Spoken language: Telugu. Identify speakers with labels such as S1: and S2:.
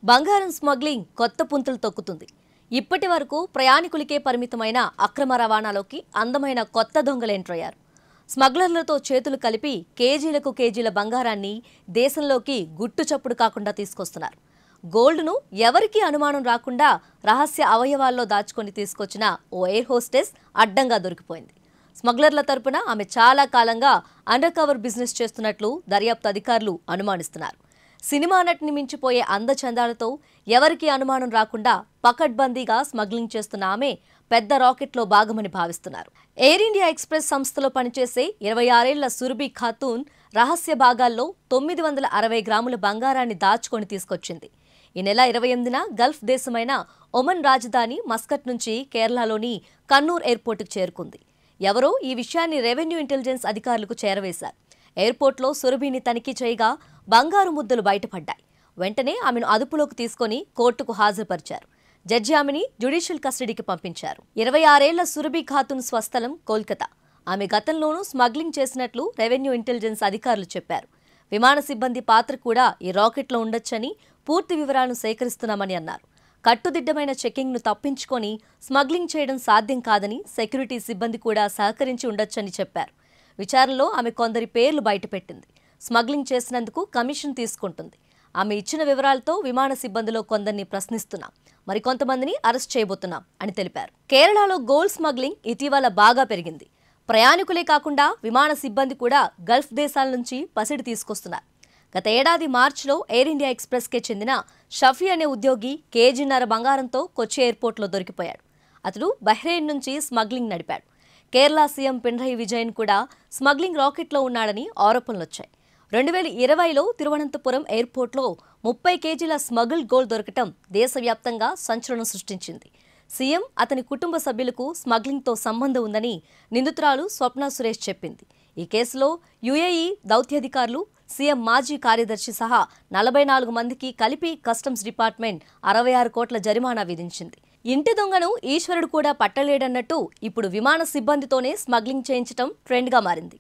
S1: బంగారం స్మగ్లింగ్ కొత్త పుంతలు తొక్కుతుంది. ఇప్పటి వరకు ప్రయాణికులకే పరిమితమైన అక్రమ రవాణాలోకి అందమైన కొత్త దొంగలు ఎంటర్ అయ్యారు. స్మగ్లర్లతో చేతులు కలిపి కేజీలకు కేజీల బంగారాన్ని దేశంలోకి గుట్టు చప్పుడు కాకుండా తీసుకొస్తున్నారు. గోల్డ్ను ఎవరికీ అనుమానం రాకుండా రహస్య అవయవాల్లో దాచుకొని తీసుకొచ్చిన ఓ ఎయిర్ హోస్టెస్ అడ్డంగా దొరికిపోయింది. స్మగ్లర్ల తరపున ఆమె చాలా కాలంగా అండర్ కవర్ బిజినెస్ చేస్తున్నట్లు దర్యాప్తు అధికారులు అనుమానిస్తున్నారు. సినిమా నటిని మించిపోయే అందచందాలతో ఎవరికీ అనుమానం రాకుండా పకడ్బందీగా స్మగ్లింగ్ చేస్తున్న ఆమె పెద్ద రాకెట్లో భాగమని భావిస్తున్నారు. ఎయిర్ ఇండియా ఎక్స్ప్రెస్ సంస్థలో పనిచేసే 26 ఏళ్ల సురభి ఖాతూన్ రహస్య భాగాల్లో 960 గ్రాముల బంగారాన్ని దాచుకొని తీసుకొచ్చింది. ఈ నెల 28న గల్ఫ్ దేశమైన ఒమన్ రాజధాని మస్కట్ నుంచి కేరళలోని కన్నూర్ ఎయిర్పోర్టుకు చేరుకుంది. ఎవరో ఈ విషయాన్ని రెవెన్యూ ఇంటెలిజెన్స్ అధికారులకు చేరవేశారు. ఎయిర్పోర్ట్లో సురభిని తనిఖీ చేయగా బంగారు ముద్దలు బయటపడ్డాయి. వెంటనే ఆమెను అదుపులోకి తీసుకుని కోర్టుకు హాజరుపరిచారు. జడ్జి ఆమెని జ్యుడిషియల్ కస్టడీకి పంపించారు. 26 ఏళ్ల సురభి ఖాతూన్ స్వస్థలం కోల్కతా. ఆమె గతంలోనూ స్మగ్లింగ్ చేసినట్లు రెవెన్యూ ఇంటెలిజెన్స్ అధికారులు చెప్పారు. విమాన సిబ్బంది పాత్ర కూడా ఈ రాకెట్లో ఉండొచ్చని పూర్తి వివరాలను సేకరిస్తున్నామని అన్నారు. కట్టుదిట్టమైన చెకింగ్ను తప్పించుకొని స్మగ్లింగ్ చేయడం సాధ్యం కాదని సెక్యూరిటీ సిబ్బంది కూడా సహకరించి ఉండొచ్చని చెప్పారు. విచారణలో ఆమె కొందరి పేర్లు బయటపెట్టింది. స్మగ్లింగ్ చేసినందుకు కమిషన్ తీసుకుంటుంది. ఆమె ఇచ్చిన వివరాలతో విమాన సిబ్బందిలో కొందరిని ప్రశ్నిస్తున్నాం, మరికొంతమందిని అరెస్ట్ చేయబోతున్నాం అని తెలిపారు. కేరళలో గోల్డ్ స్మగ్లింగ్ ఇటీవల బాగా పెరిగింది. ప్రయాణికులే కాకుండా విమాన సిబ్బంది కూడా గల్ఫ్ దేశాల నుంచి పసిడి తీసుకొస్తున్నారు. గత ఏడాది మార్చిలో ఎయిర్ ఇండియా ఎక్స్ప్రెస్కే చెందిన షఫీ అనే ఉద్యోగి కేజీన్నర బంగారంతో కొచ్చి ఎయిర్పోర్ట్లో దొరికిపోయాడు. అతడు బహ్రెయిన్ నుంచి స్మగ్లింగ్ నడిపాడు. కేరళ సీఎం పినరయి విజయన్ కూడా స్మగ్లింగ్ రాకెట్లో ఉన్నాడని ఆరోపణలొచ్చాయి. 2020లో తిరువనంతపురం ఎయిర్పోర్ట్లో 30 కేజీల స్మగుల్ గోల్డ్ దొరకటం దేశవ్యాప్తంగా సంచలనం సృష్టించింది. సీఎం అతని కుటుంబ సభ్యులకు స్మగ్లింగ్తో సంబంధం ఉందని నిందితురాలు స్వప్న సురేష్ చెప్పింది. ఈ కేసులో యుఏఈ దౌత్యాధికారులు, సీఎం మాజీ కార్యదర్శి సహా 44 మందికి కలిపి కస్టమ్స్ డిపార్ట్మెంట్ 66 కోట్ల జరిమానా విధించింది. ఇంటి దొంగను ఈశ్వరుడు కూడా పట్టలేడన్నట్టు ఇప్పుడు విమాన సిబ్బందితోనే స్మగ్లింగ్ చేయించడం ట్రెండ్గా మారింది.